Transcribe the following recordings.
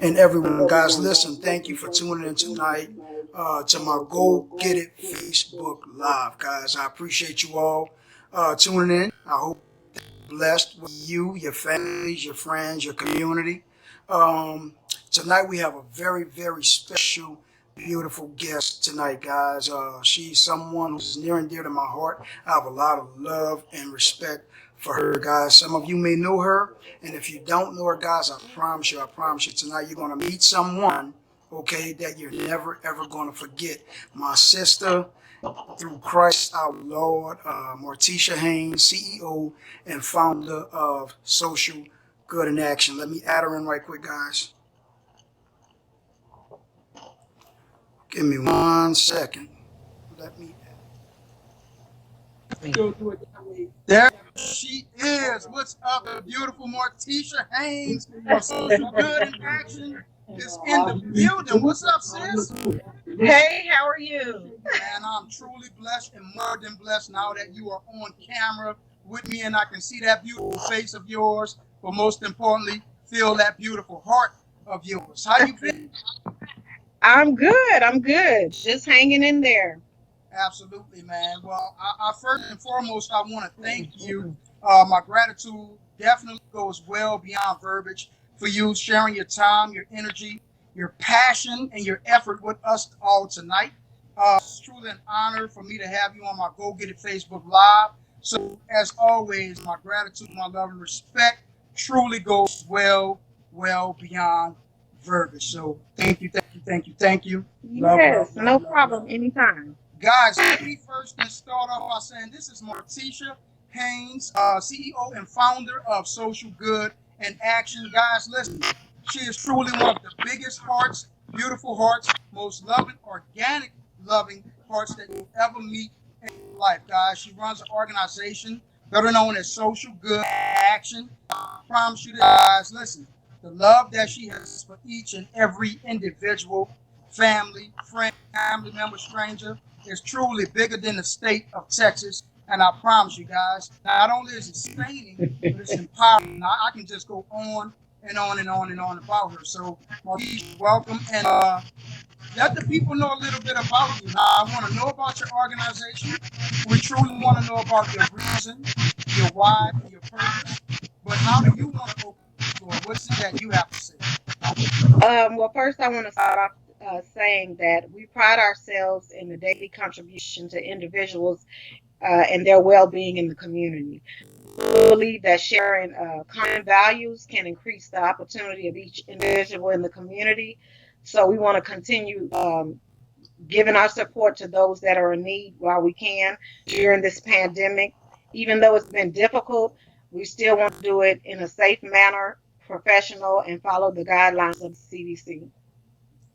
and everyone. Guys, listen, thank you for tuning in tonight to my Go Get It Facebook Live. Guys, I appreciate you all tuning in. I hope blessed with you, your families, your friends, your community. Um, Tonight we have a very, very special, beautiful guest tonight, guys. She's someone who's near and dear to my heart. I have a lot of love and respect for her, guys. Some of you may know her, and if you don't know her, guys, I promise you, tonight you're going to meet someone, okay, that you're never, ever going to forget. My sister, through Christ our Lord, Martesha Haynes, CEO and founder of Social Good in Action. Let me add her in right quick, guys. Give me 1 second. Let me. Go do it that way. There she is. What's up, the beautiful Martesha Haynes of Social Good in Action is in the building. What's up, sis? Hey, how are you? Man, I'm truly blessed and more than blessed now that you are on camera with me and I can see that beautiful face of yours, but most importantly, feel that beautiful heart of yours. How you been? I'm good. I'm good. Just hanging in there. Absolutely, man. Well, I first and foremost, I want to thank you. My gratitude definitely goes well beyond verbiage for you sharing your time, your energy, your passion, and your effort with us all tonight. It's truly an honor for me to have you on my Go Get It Facebook Live. So, as always, my gratitude, my love, and respect truly goes well beyond verbiage. So, thank you. Yes, no problem. Anytime. Guys, let me first start off by saying this is Martesha Haynes, CEO and founder of Social Good and Action. Guys, listen, she is truly one of the biggest hearts, beautiful hearts, most loving, organic, loving hearts that you'll ever meet in life, guys. She runs an organization better known as Social Good Action. I promise you this, guys, listen, the love that she has for each and every individual, family, friend, family member, stranger, is truly bigger than the state of Texas. And I promise you guys, not only is it sustaining, but it's empowering. Now, I can just go on and on and on and on about her. So, Martesha, welcome. And let the people know a little bit about you. Now, I want to know about your organization. We truly want to know about your reason, your why, and your purpose. But how do you want to open the floor? What's it that you have to say? Well, first I want to start off saying that we pride ourselves in the daily contribution to individuals and their well-being in the community. We believe that sharing common values can increase the opportunity of each individual in the community. So we want to continue giving our support to those that are in need while we can during this pandemic. Even though it's been difficult, we still want to do it in a safe manner, professional, and follow the guidelines of the CDC.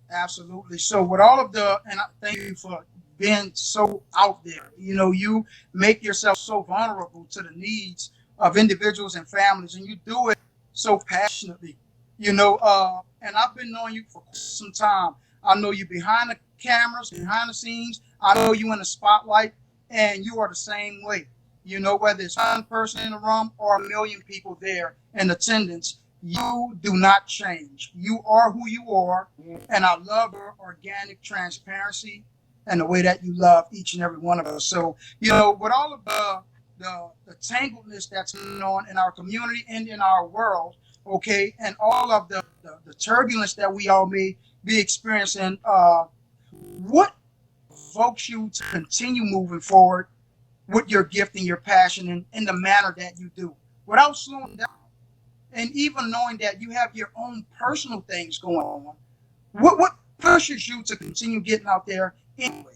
Absolutely. So with all of and I thank you for being so out there. You know, you make yourself so vulnerable to the needs of individuals and families, and you do it so passionately. And I've been knowing you for some time. I know you behind the cameras, behind the scenes. I know you in the spotlight, and you are the same way. You know, whether it's one person in the room or a million people there in attendance, you do not change. You are who you are, and I love your organic transparency and the way that you love each and every one of us. So, with all of the tangledness that's going on in our community and in our world, okay, and all of the turbulence that we all may be experiencing, what provokes you to continue moving forward with your gift and your passion in the manner that you do without slowing down? And even knowing that you have your own personal things going on, what pushes you to continue getting out there anyway?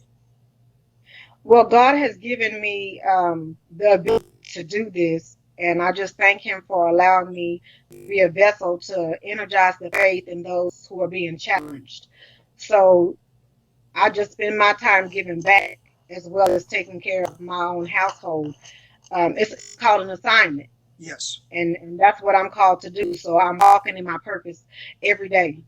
Well, God has given me the ability to do this, and I just thank Him for allowing me to be a vessel to energize the faith in those who are being challenged. So I just spend my time giving back as well as taking care of my own household. It's called an assignment. Yes. And that's what I'm called to do. So I'm walking in my purpose every day.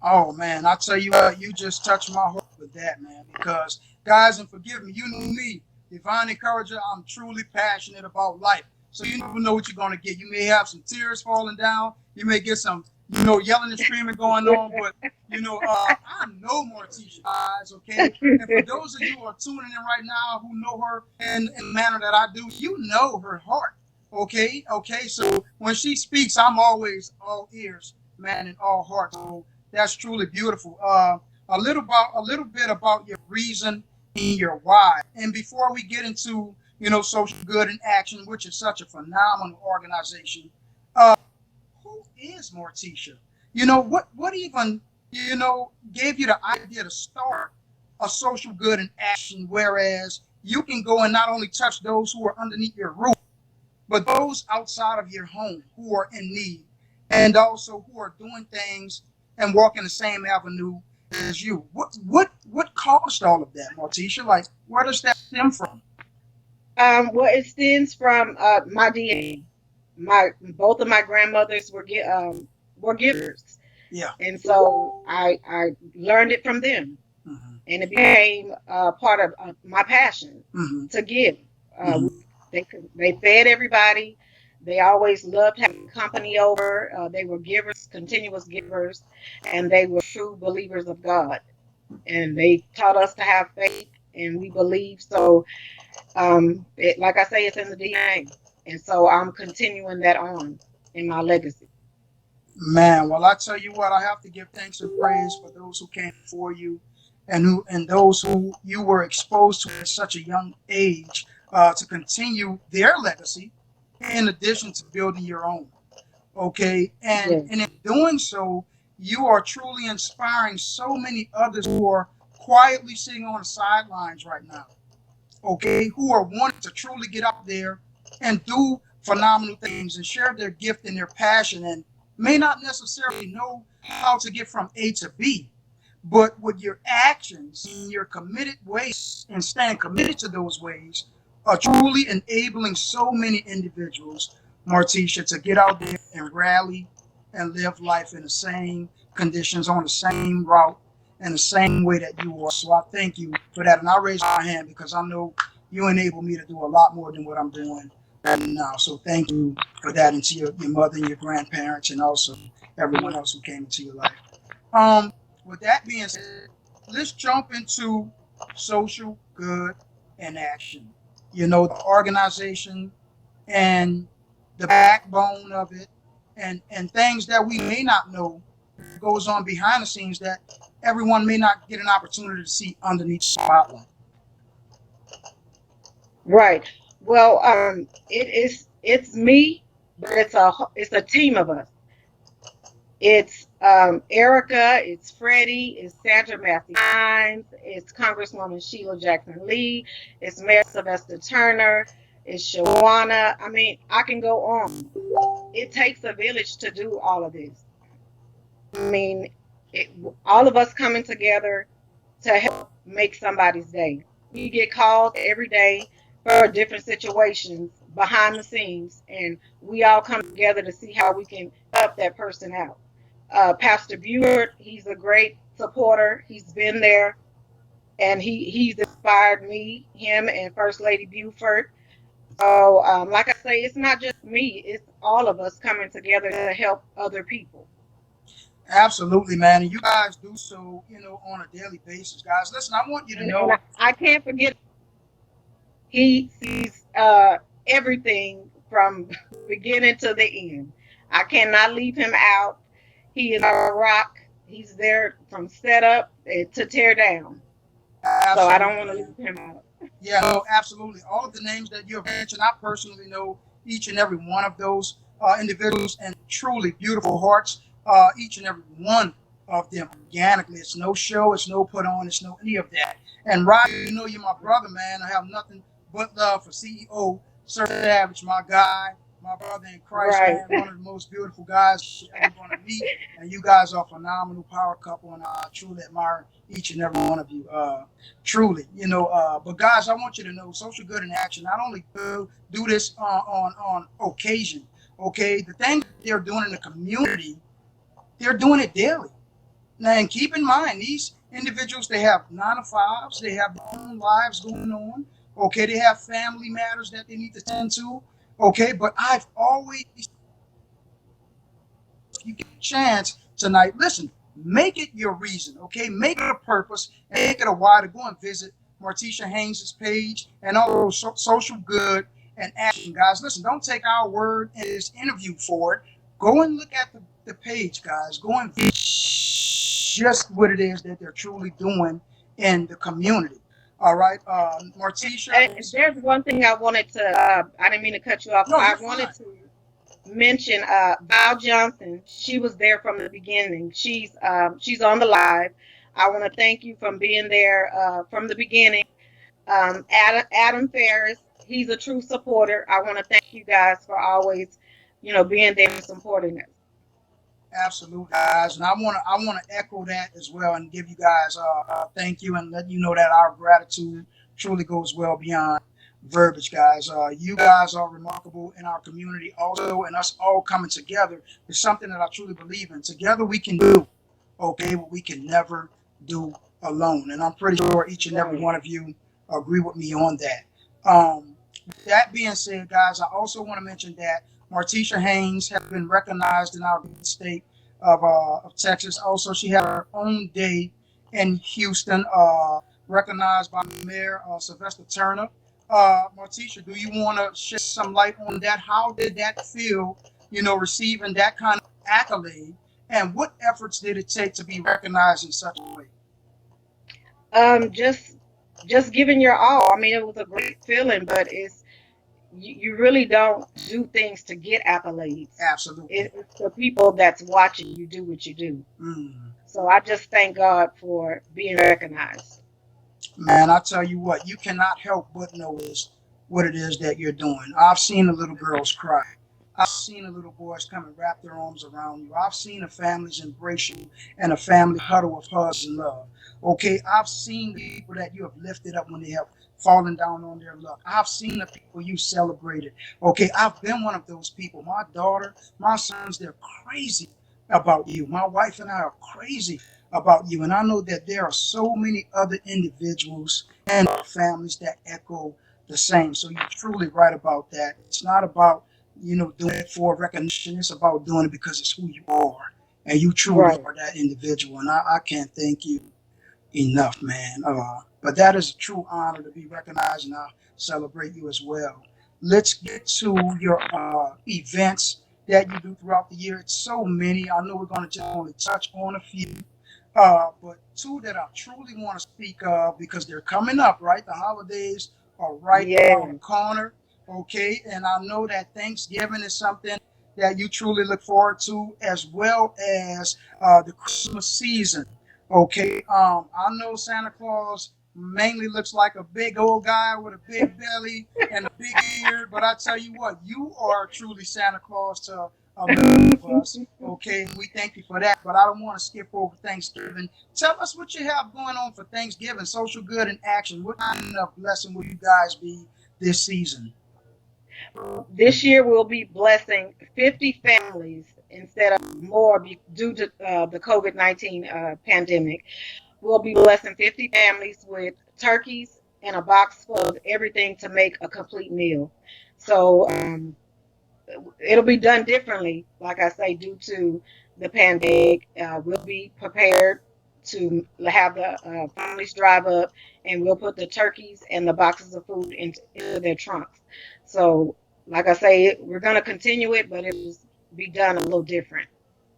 Oh, man, I tell you what, you just touched my heart with that, man, because, guys, and forgive me, you know me, Divine Encourager, I'm truly passionate about life. So you never know what you're going to get. You may have some tears falling down. You may get some yelling and screaming going on. But I know Martesha, guys. Okay, and for those of you who are tuning in right now who know her in the manner that I do, you know her heart. Okay. So when she speaks, I'm always all ears, man, and all hearts. So that's truly beautiful. A little bit about your reason and your why. And before we get into social good in action, which is such a phenomenal organization. Uh, who is Martesha? What even gave you the idea to start a social good in action, whereas you can go and not only touch those who are underneath your roof, but those outside of your home who are in need, and also who are doing things and walking the same avenue as you. What caused all of that, Martesha? Like, where does that stem from? Well, it stems from my DNA. My both of my grandmothers were givers, Yeah. and so I learned it from them, Hmm. and it became part of my passion Hmm. to give. Uh, Hmm. they fed everybody. They always loved having company over. They were givers, continuous givers, and they were true believers of God. And they taught us to have faith, and we believe. So, like I say, it's in the DNA, and so I'm continuing that on in my legacy. Man, well, I tell you what, I have to give thanks and praise for those who came before you, and those who you were exposed to at such a young age, to continue their legacy, in addition to building your own. Okay, and Yes, in doing so, you are truly inspiring so many others who are quietly sitting on the sidelines right now. Okay, who are wanting to truly get out there and do phenomenal things and share their gift and their passion, and may not necessarily know how to get from A to B, but with your actions and your committed ways and staying committed to those ways are truly enabling so many individuals, Martesha, to get out there and rally and live life in the same conditions, on the same route, and the same way that you are. So I thank you for that. And I raise my hand because I know you enable me to do a lot more than what I'm doing right now. So thank you for that, and to your mother and your grandparents, and also everyone else who came into your life. Um, with that being said, let's jump into social good and action. The organization and the backbone of it, and things that we may not know goes on behind the scenes that everyone may not get an opportunity to see underneath the spotlight. right. Well, it's me, but it's a team of us. It's Erica, it's Freddie, it's Sandra Matthew Hines, it's Congresswoman Sheila Jackson Lee, it's Mayor Sylvester Turner, it's Shawana. I mean, I can go on. It takes a village to do all of this. I mean, it, all of us coming together to help make somebody's day. We get calls every day for different situations behind the scenes, and we all come together to see how we can help that person out. Pastor Buford, he's a great supporter. He's been there, and he's inspired me, him and First Lady Buford. So, like I say, it's not just me; it's all of us coming together to help other people. Absolutely, man. And you guys do so, on a daily basis, guys. Listen, I want you to And know. I can't forget he sees everything from beginning to the end. I cannot leave him out. He is our rock. He's there from setup to tear down. So I don't Absolutely, want to man. leave him out. Yeah, no, absolutely. All of the names that you have mentioned, I personally know each and every one of those individuals, and truly beautiful hearts, each and every one of them organically. It's no show, it's no put on, it's no any of that. And Rob, you're my brother, man. I have nothing but love for CEO Sir Savage, my guy, my brother in Christ, Right. man. One of the most beautiful guys you're ever going to meet. And you guys are a phenomenal power couple, and I truly admire each and every one of you. Truly, but guys, I want you to know social good in action not only do this on occasion. Okay, the things they're doing in the community, they're doing it daily. Now, and keep in mind, these individuals, they have 9 to 5s, they have their own lives going on. Okay, they have family matters that they need to tend to. Okay, but I've always, you can chance tonight, listen, make it your reason, okay? Make it a purpose and make it a why to go and visit Martesha Haynes' page and also Social Good and Action. Guys, listen, don't take our word in this interview for it. Go and look at the page, guys. Go and visit just what it is that they're truly doing in the community. All right, Martesha. And there's one thing I wanted to, I didn't mean to cut you off. No, I you're wanted fine. to mention Val Johnson. She was there from the beginning. She's on the live. I want to thank you from being there from the beginning. Adam Ferris, he's a true supporter. I want to thank you guys for always, being there and supporting us. Absolutely, guys, and I want to echo that as well, and give you guys thank you, and let you know that our gratitude truly goes well beyond verbiage, guys. You guys are remarkable in our community, also, and us all coming together is something that I truly believe in. Together we can do, okay, what we can never do alone, and I'm pretty sure each and every Right. one of you agree with me on that. That being said, guys, I also want to mention that Martesha Haynes has been recognized in our state of Texas. Also, she had her own day in Houston, recognized by Mayor Sylvester Turner. Martesha, do you want to shed some light on that? How did that feel, receiving that kind of accolade? And what efforts did it take to be recognized in such a way? Just giving your all. I mean, it was a great feeling, but you really don't do things to get accolades. Absolutely. It's the people that's watching you do what you do. Mm. So I just thank God for being recognized. Man, I tell you what, you cannot help but notice what it is that you're doing. I've seen the little girls cry. I've seen the little boys come and wrap their arms around you. I've seen the families embrace you and a family huddle of hugs and love. Okay, I've seen the people that you have lifted up when they have fallen down on their luck. I've seen the people you celebrated. Okay, I've been one of those people. My daughter, my sons, they're crazy about you. My wife and I are crazy about you. And I know that there are so many other individuals and families that echo the same. So you're truly right about that. It's not about, doing it for recognition. It's about doing it because it's who you are. And you truly Right. are that individual. And I can't thank you enough, man. But that is a true honor to be recognized, and I celebrate you as well. Let's get to your events that you do throughout the year. It's so many. I know we're going to just only touch on a few. But two that I truly want to speak of because they're coming up, right? The holidays are right around the Yeah. corner, okay? And I know that Thanksgiving is something that you truly look forward to, as well as the Christmas season, okay? I know Santa Claus mainly looks like a big old guy with a big belly and a big beard, but I tell you what, you are truly Santa Claus to many of us. Okay, and we thank you for that. But I don't want to skip over Thanksgiving. Tell us what you have going on for Thanksgiving, social good and action. What kind of blessing will you guys be this season? This year we'll be blessing 50 families instead of more due to the COVID-19 pandemic. We'll be blessing 50 families with turkeys and a box full of everything to make a complete meal. So it'll be done differently, like I say, due to the pandemic. We'll be prepared to have the families drive up, and we'll put the turkeys and the boxes of food into their trunks. So, like I say, we're going to continue it, but it'll be done a little different.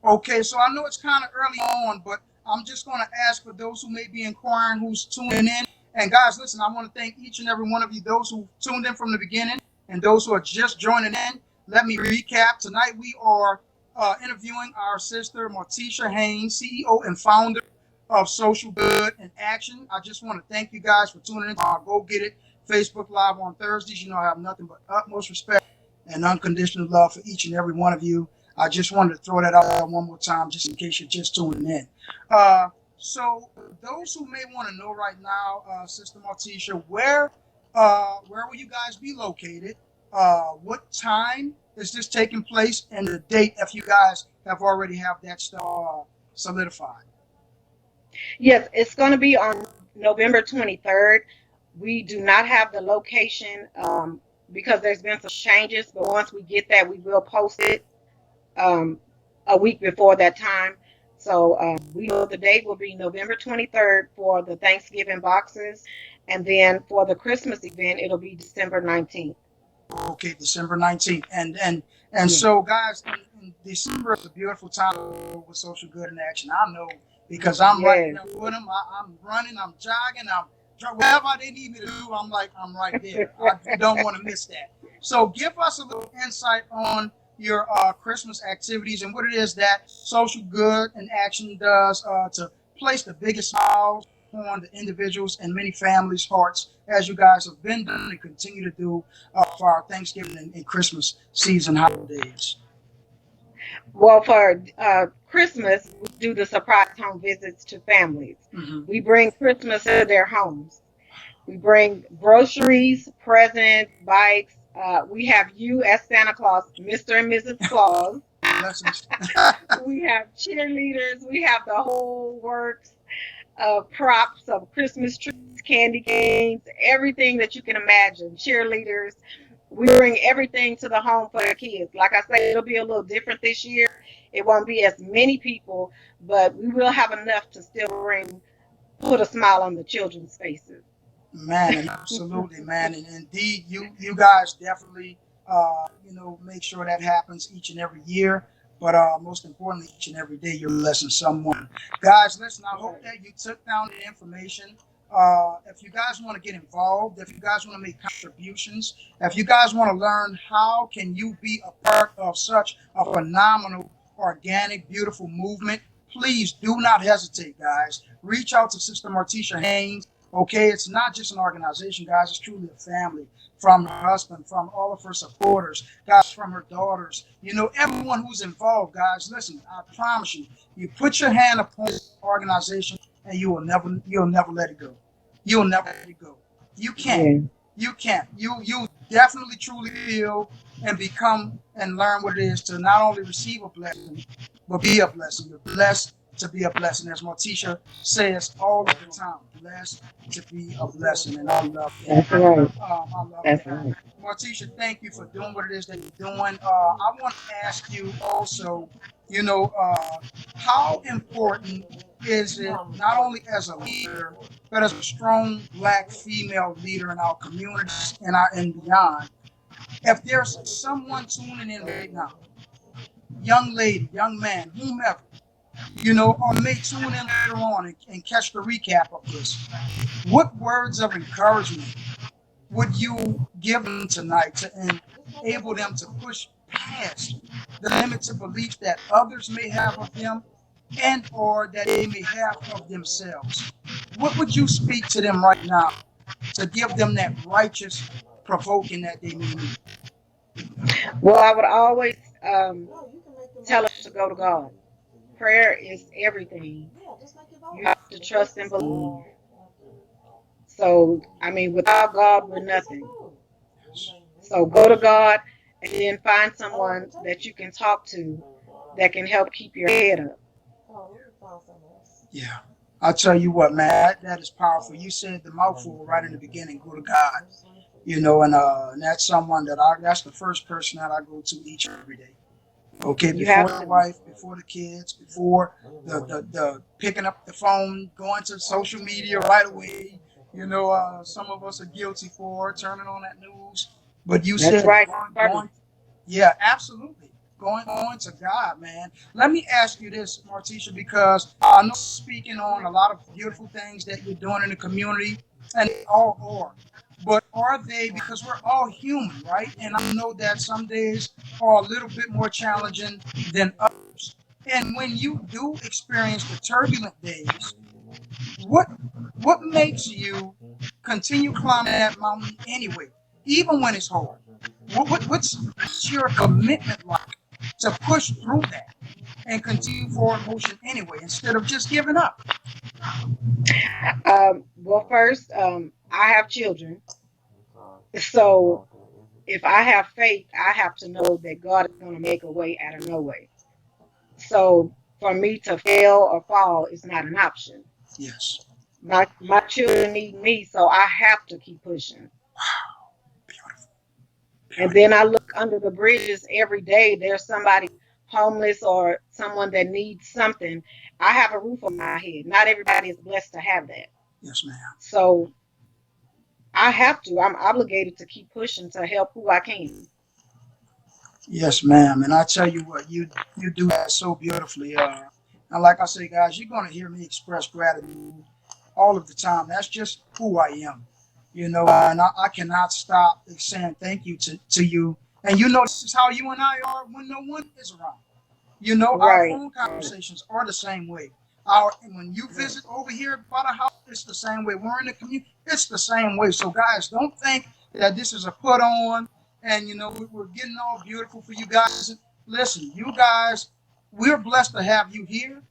Okay, so I know it's kind of early on, but I'm just going to ask for those who may be inquiring, who's tuning in. And guys, listen, I want to thank each and every one of you, those who tuned in from the beginning and those who are just joining in. Let me recap. Tonight we are interviewing our sister, Martesha Haynes, CEO and founder of Social Good and Action. I just want to thank you guys for tuning in to our Go Get It Facebook Live on Thursdays. You know, I have nothing but utmost respect and unconditional love for each and every one of you. I just wanted to throw that out there one more time, just in case you're just tuning in. So, those who may want to know right now, Sister Martesha, where will you guys be located? What time is this taking place, and the date if you guys have already have that stuff solidified? Yes, it's going to be on November 23rd. We do not have the location because there's been some changes, but once we get that, we will post it. Um, a week before that time. So we know the date will be November 23rd for the Thanksgiving boxes. And then for the Christmas event, it'll be December 19th. Okay, December 19th. And Yeah. so, guys, in December is a beautiful time with Social Good in Action. I know because I'm right Yes. there with them. I'm running, I'm jogging, whatever they need me to do, I'm right there. I don't want to miss that. So, give us a little insight on your Christmas activities and what it is that Social Good in Action does to place the biggest smiles on the individuals and many families' hearts, as you guys have been doing and continue to do for our Thanksgiving and Christmas season holidays. Well, for Christmas, we do the surprise home visits to families. Mm-hmm. We bring Christmas to their homes. We bring groceries, presents, bikes. We have you as Santa Claus, Mr. and Mrs. Claus. Blessings. We have cheerleaders. We have the whole works of props of Christmas trees, candy canes, everything that you can imagine. Cheerleaders. We bring everything to the home for the kids. Like I said, it'll be a little different this year. It won't be as many people, but we will have enough to still put a smile on the children's faces. Man, and absolutely, man, and indeed, you guys definitely, make sure that happens each and every year. But most importantly, each and every day, you're blessing someone. Guys, listen, I hope that you took down the information. If you guys want to get involved, if you guys want to make contributions, if you guys want to learn how can you be a part of such a phenomenal, organic, beautiful movement, please do not hesitate, guys. Reach out to Sister Martesha Haynes. Okay, it's not just an organization, guys. It's truly a family. From her husband, from all of her supporters, guys, from her daughters. Everyone who's involved, guys. Listen, I promise you, you put your hand upon this organization, and you'll never let it go. You'll never let it go. You can't. Yeah. You can't. You definitely truly feel and become and learn what it is to not only receive a blessing, but be a blessing. You're blessed to be a blessing, as Martesha says all of the time. Blessed to be a blessing, and I love that. That's right. I love That's that. right. Martesha, thank you for doing what it is that you're doing. I want to ask you also, you know, uh, how important is it not only as a leader, but as a strong black female leader in our communities and beyond? If there's someone tuning in right now, young lady, young man, whomever, or may tune in later on and catch the recap of this, what words of encouragement would you give them tonight to enable them to push past the limited beliefs that others may have of them and or that they may have of themselves? What would you speak to them right now to give them that righteous provoking that they may need? Well, I would always tell us to go to God. Prayer is everything. You have to trust and believe. So, I mean, without God, we're nothing. So go to God and then find someone that you can talk to that can help keep your head up. Yeah. I'll tell you what, man, that is powerful. You said the mouthful right in the beginning, go to God. And that's someone that's the first person that I go to each and every day. Okay, You before have the to. wife, before the kids, before the picking up the phone, going to social media right away. Some of us are guilty for turning on that news. But you That's said right. going, yeah, absolutely. Going to God, man. Let me ask you this, Martesha, because I know speaking on a lot of beautiful things that you're doing in the community, and they all are. But are they, because we're all human, right? And I know that some days are a little bit more challenging than others. And when you do experience the turbulent days, what what makes you continue climbing that mountain anyway, even when it's hard? What's your commitment like to push through that and continue forward motion anyway instead of just giving up? Well, first, I have children. So if I have faith, I have to know that God is going to make a way out of no way. So for me to fail or fall is not an option. Yes. My children need me, so I have to keep pushing. Beautiful. And Beautiful. then I look under the bridges every day. There's somebody homeless or someone that needs something, I have a roof on my head. Not everybody is blessed to have that. Yes, ma'am. So I have to. I'm obligated to keep pushing to help who I can. Yes, ma'am. And I tell you what, you do that so beautifully. And like I say, guys, you're gonna hear me express gratitude all of the time. That's just who I am, and I cannot stop saying thank you to you. And this is how you and I are when no one is around. Our Right. phone conversations are the same way. Our when you visit over here by the house, it's the same way. We're in the community, it's the same way. So guys, don't think that this is a put on and we're getting all beautiful for you guys. Listen, you guys, we're blessed to have you here,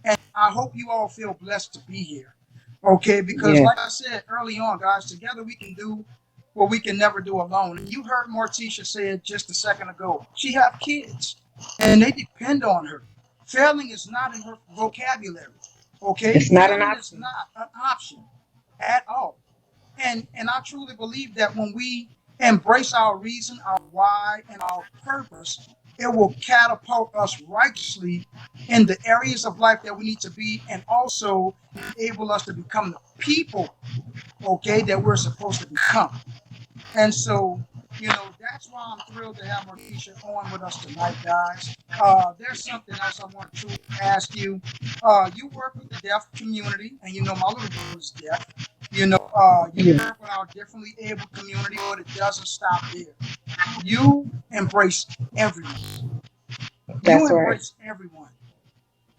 and I hope you all feel blessed to be here. Okay, because Yeah. like I said early on, guys, together we can do what we can never do alone. And you heard Martesha say it just a second ago. She have kids and they depend on her. Failing is not in her vocabulary. Okay, It's not an failing is option. not an option at all. And I truly believe that when we embrace our reason, our why, and our purpose, it will catapult us righteously in the areas of life that we need to be, and also enable us to become the people, okay, that we're supposed to become. And so, that's why I'm thrilled to have Martesha on with us tonight, guys. There's something else I want to ask you. You work with the deaf community, and my little girl is deaf. You Yeah. work with our differently able community, but it doesn't stop there. You embrace everyone. You That's right. embrace everyone.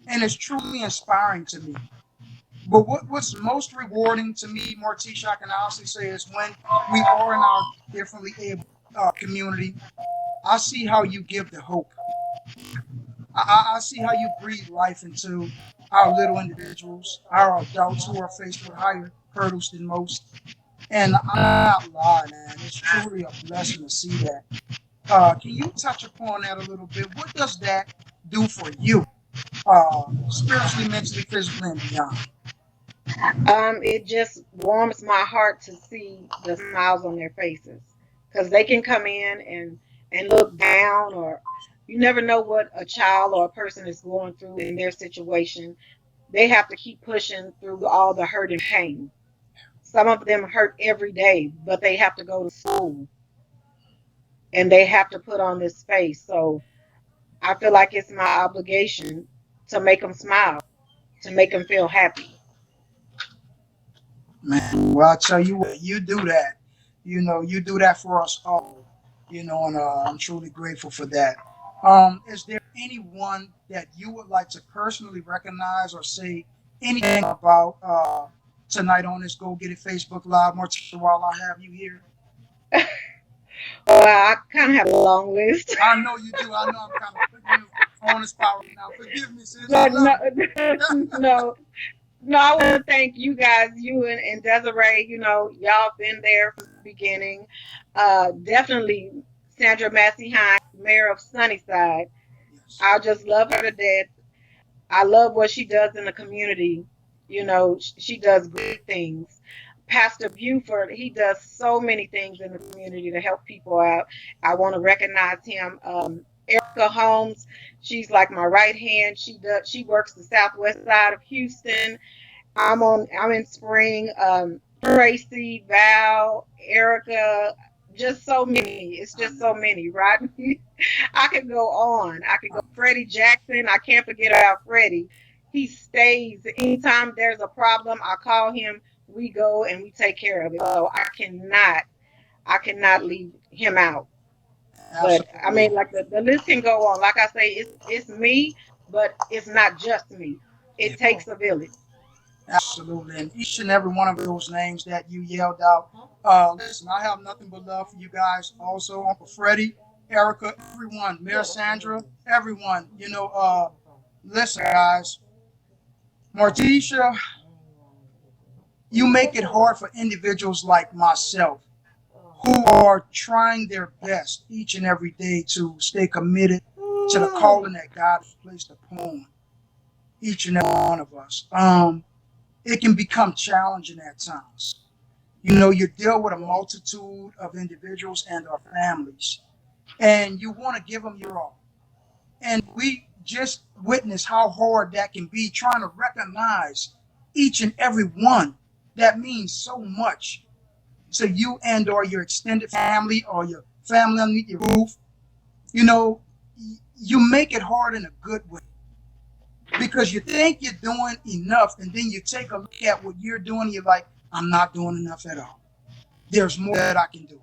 And it's truly inspiring to me. But what's most rewarding to me, Martesha, I can honestly say, is when we are in our differently able community. I see how you give the hope. I see how you breathe life into our little individuals, our adults who are faced with higher hurdles than most. And I'm not lying, man. It's truly a blessing to see that. Can you touch upon that a little bit? What does that do for you, spiritually, mentally, physically, and beyond? It just warms my heart to see the smiles on their faces because they can come in and look down, or you never know what a child or a person is going through in their situation. They have to keep pushing through all the hurt and pain. Some of them hurt every day, but they have to go to school and they have to put on this face. So I feel like it's my obligation to make them smile, to make them feel happy. Man, well, I tell you what, you do that. You do that for us all. And I'm truly grateful for that. Is there anyone that you would like to personally recognize or say anything about tonight on this Go Get It Facebook Live, Martesha, while I have you here? Well, I kind of have a long list. I know you do. I know I'm kind of putting you on the spot right now. Forgive me, sis. I But love no, you. no, no, I want to thank you guys, you and Desiree. Y'all been there from the beginning. Definitely Sandra Massey Hines, Mayor of Sunnyside. Yes. I just love her to death. I love what she does in the community. She does great things. Pastor Buford, he does so many things in the community to help people out. I want to recognize him. Erica Holmes, she's like my right hand. She works the southwest side of Houston. I'm in Spring. Tracy, Val, Erica, just so many. It's I just so know. many, right? I could go on. I could go Freddie Jackson. I can't forget about Freddie. He stays anytime there's a problem. I call him. We go and we take care of it. So I cannot leave him out. But I Absolutely. mean, like the list can go on. Like I say, it's me, but it's not just me. Yeah. It takes a village. Absolutely. And each and every one of those names that you yelled out, listen, I have nothing but love for you guys. Also, Uncle Freddie, Erica, everyone, Mayor Sandra, everyone. Listen, guys, Martesha, you make it hard for individuals like myself who are trying their best each and every day to stay committed to the calling that God has placed upon each and every one of us. It can become challenging at times. You deal with a multitude of individuals and our families, and you want to give them your all. And we just witnessed how hard that can be, trying to recognize each and every one. That means so much to you and or your extended family or your family underneath your roof. You know, you make it hard in a good way because you think you're doing enough, and then you take a look at what you're doing, and you're like, I'm not doing enough at all. There's more that I can do.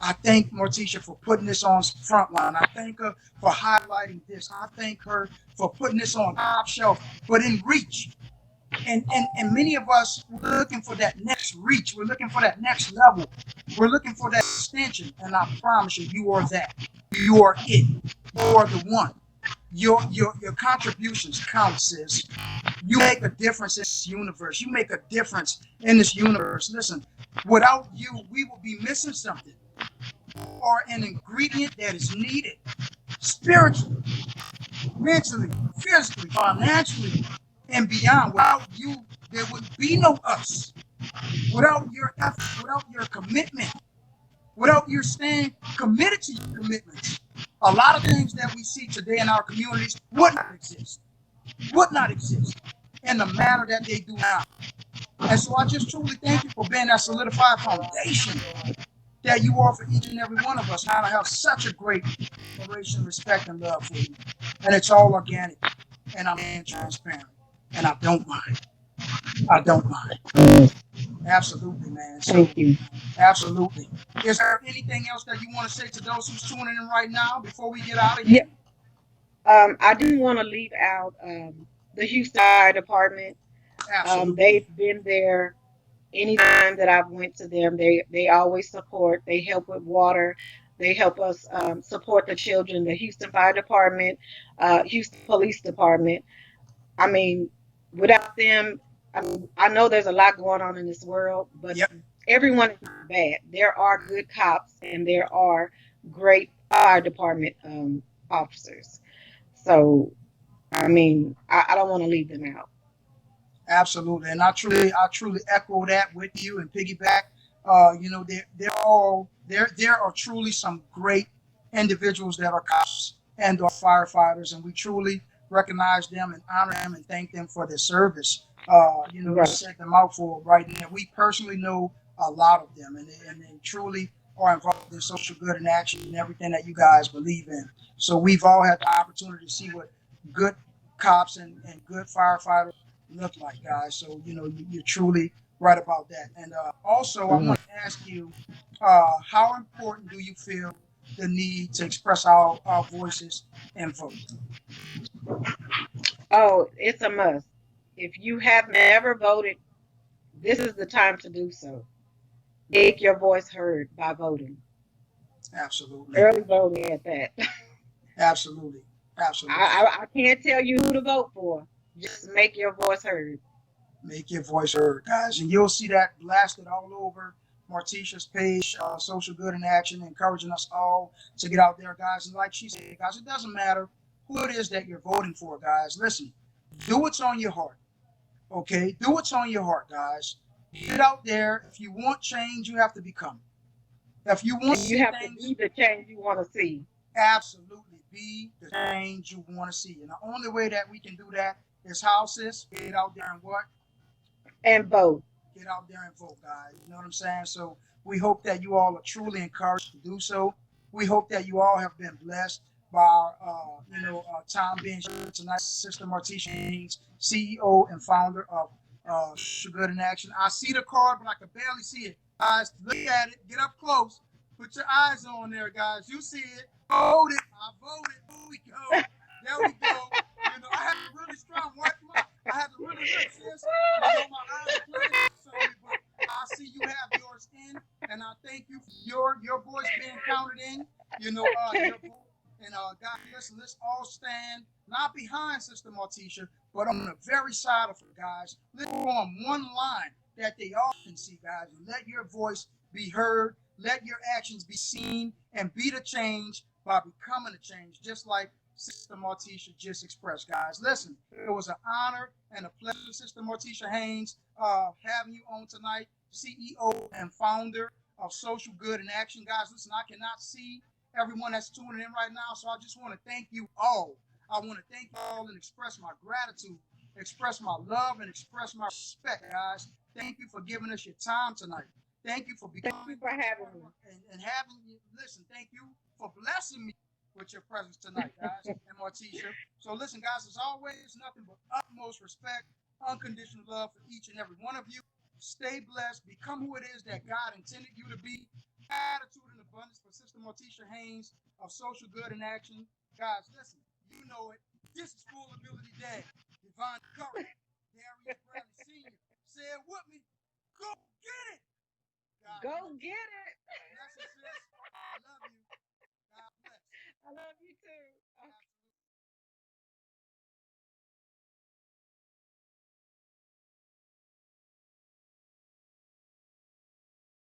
I thank Martesha for putting this on front line. I thank her for highlighting this. I thank her for putting this on top shelf, but in reach. And many of us, we're looking for that next reach. We're looking for that next level. We're looking for that extension. And I promise you, you are that. You are it. You are the one. Your contributions count, sis. You make a difference in this universe. You make a difference in this universe. Listen, without you, we will be missing something or an ingredient that is needed spiritually, mentally, physically, financially, and beyond. Without you, there would be no us. Without your effort, without your commitment, without your staying committed to your commitments, a lot of things that we see today in our communities would not exist. Would not exist in the manner that they do now. And so I just truly thank you for being that solidified foundation that you are for each and every one of us. And I have such a great admiration, respect, and love for you. And it's all organic. And I'm being transparent. And I don't mind. I don't mind. Absolutely, man. So, Thank you. absolutely. Is there anything else that you want to say to those who's tuning in right now before we get out of Yeah, here? I didn't want to leave out the Houston Fire Department. Absolutely. They've been there anytime that I've went to them. They always support. They help with water. They help us support the children. The Houston Fire Department, Houston Police Department. I mean, without them, I know there's a lot going on in this world, but Yep. everyone is not bad. There are good cops and there are great fire department officers. So, I mean, I don't want to leave them out. Absolutely, and I truly echo that with you and piggyback. There are truly some great individuals that are cops and are firefighters, and we truly recognize them and honor them and thank them for their service. You Right. said the mouthful right there. We personally know a lot of them, and truly are involved in social good and action and everything that you guys believe in. So we've all had the opportunity to see what good cops and good firefighters look like, guys. So you're truly right about that. And also, I Right. want to ask you, how important do you feel the need to express our voices and vote? Oh, it's a must. If you have never voted, this is the time to do so. Make your voice heard by voting. Absolutely, Early voting at that. absolutely, absolutely. I can't tell you who to vote for. Just make your voice heard. Make your voice heard, guys, and you'll see that blasted all over Martesha's page, Social Good in Action, encouraging us all to get out there, guys. And like she said, guys, it doesn't matter who it is that you're voting for, guys. Listen, do what's on your heart. Okay, do what's on your heart, guys. Get out there. If you want change, you have to become it. If you want to And you see have to things, be the change you want to see. absolutely be the change you want to see. And the only way that we can do that is how, sis? Get out there and what? And vote. Get out there and vote, guys. You know what I'm saying? So we hope that you all are truly encouraged to do so. We hope that you all have been blessed by our, time being shared tonight. Sister Martesha Haynes, CEO and founder of Good in Action. I see the card, but I can barely see it. Guys, look at it. Get up close. Put your eyes on there, guys. You see it. Voted. I voted. There we go. There we go. I had to really strong wipe them out. I had to really look, sis. My eyes are playing so but I see you have yours in, and I thank you for your voice being counted in. Your vote. And God, listen, let's all stand not behind Sister Martesha, but on the very side of her, guys. Let's form one line that they all can see, guys, and let your voice be heard. Let your actions be seen, and be the change by becoming a change, just like Sister Martesha just expressed, guys. Listen, it was an honor and a pleasure, Sister Martesha Haynes, having you on tonight, CEO and founder of Social Good in Action. Guys, listen, I cannot see everyone that's tuning in right now. So I just want to thank you all. I want to thank you all and express my gratitude, express my love, and express my respect, guys. Thank you for giving us your time tonight. Thank you for Thank you becoming for having me. and having you listen. Thank you for blessing me with your presence tonight, guys, and Martesha. So listen, guys, as always, nothing but utmost respect, unconditional love for each and every one of you. Stay blessed. Become who it is that God intended you to be. Attitude and abundance for Sister Martesha Haynes of Social Good in Action. Guys, listen, you know it. This is Full Ability Dad, Divine Courage, Darius Bradley Sr. Say it with me. Go get it, God bless. Go get it.